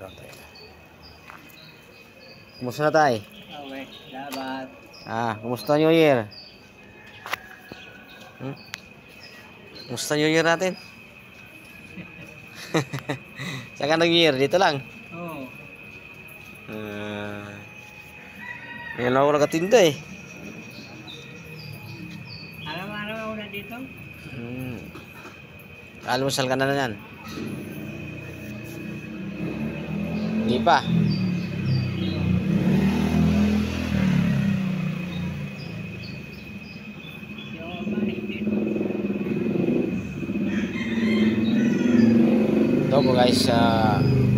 Tatay. Kumusta na tay? Okay, salamat. Kumusta New Year? Kumusta New Year natin? Saan ka nag-New Year? Dito lang? Oo. Ngayon lang ako nakatinda eh. Araw-araw ako na dito. Almusal ka na yan? Hindi pa. Yung manis dito. Ito po guys,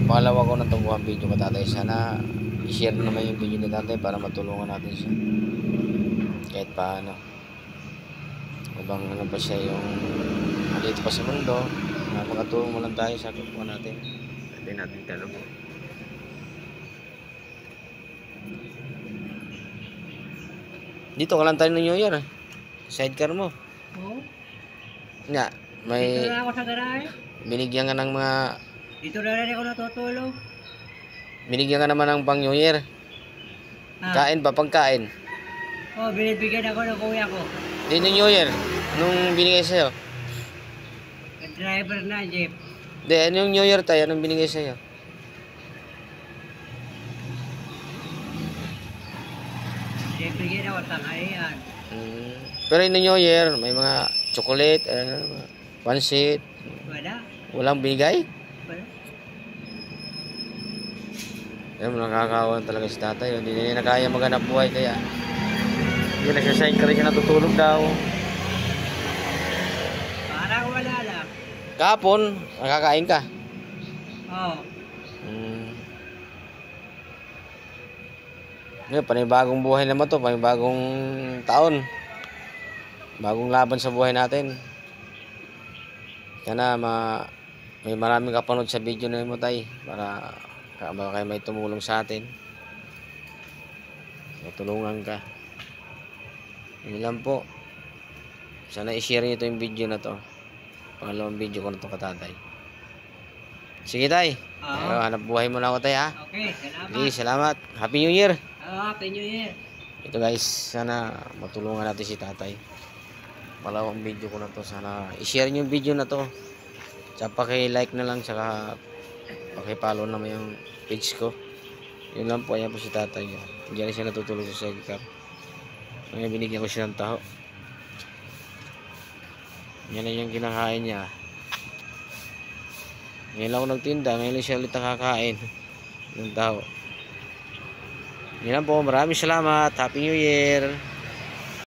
pangalawa ko na itong buhang video ko tatay. Sana i-share naman yung video ni tatay para matulungan natin siya. Kahit paano. Ibang ano pa siya yung dito pa sa mundo. Makatulong mo lang tayo sa kapwa natin. Hindi natin tanong. Dito ka lang tayo ng New Year. Sidecar mo. Oo. Nga, may Dito na ako sa garahe. binigyan ka ng mga Dito na rin ako natutulog. binigyan ka naman ng pang New Year. Kain pa, pangkain. Oh, binibigyan ako ng kuya ko. Di ng New Year, nung binigay sa'yo. Driver na jeep. Di, anong New Year tayo, anong binigay sa'yo? Binibigyan ako tanghalian. Pero in the New Year, may mga chocolate, pansit. Wala. Walang binigay? Wala. Ayun, nakakawan talaga si tatay. Hindi na niya kaya maghanap buhay kaya. Hindi nagsasayang ka rin siya natutulog daw. Parang wala lang. Kahapon, nakakain ka. Oo. Ngayon, panibagong buhay naman to, panibagong taon. Bagong laban sa buhay natin. Kaya may maraming kapanood sa video na mo tay para kayo may tumulong sa atin. Matulungan ka. Yun lang po. Sana i-share nyo ito yung video na to. Pangalawang video ko na ito katatay. Sige tay. Hanap buhay mo na ako tay ha. Okay, salamat. Sige, salamat. Happy New Year. Happy New Year. Ito guys, sana matulungan natin si tatay. Malawang video ko na to. Sana i-share nyo yung video na to. Tsaka paki-like na lang. Tsaka paki-follow naman yung page ko. Yun lang po. Ayan po si tatay. Diyan siya natutulog sa sidecar. Ngayon binigyan ko siya ng taho. Yan na yung kinakain niya. Ngayon lang ako nagtinda. Ngayon lang siya ulit nakakain ng taho. Yan lang po. Maraming salamat. Happy New Year.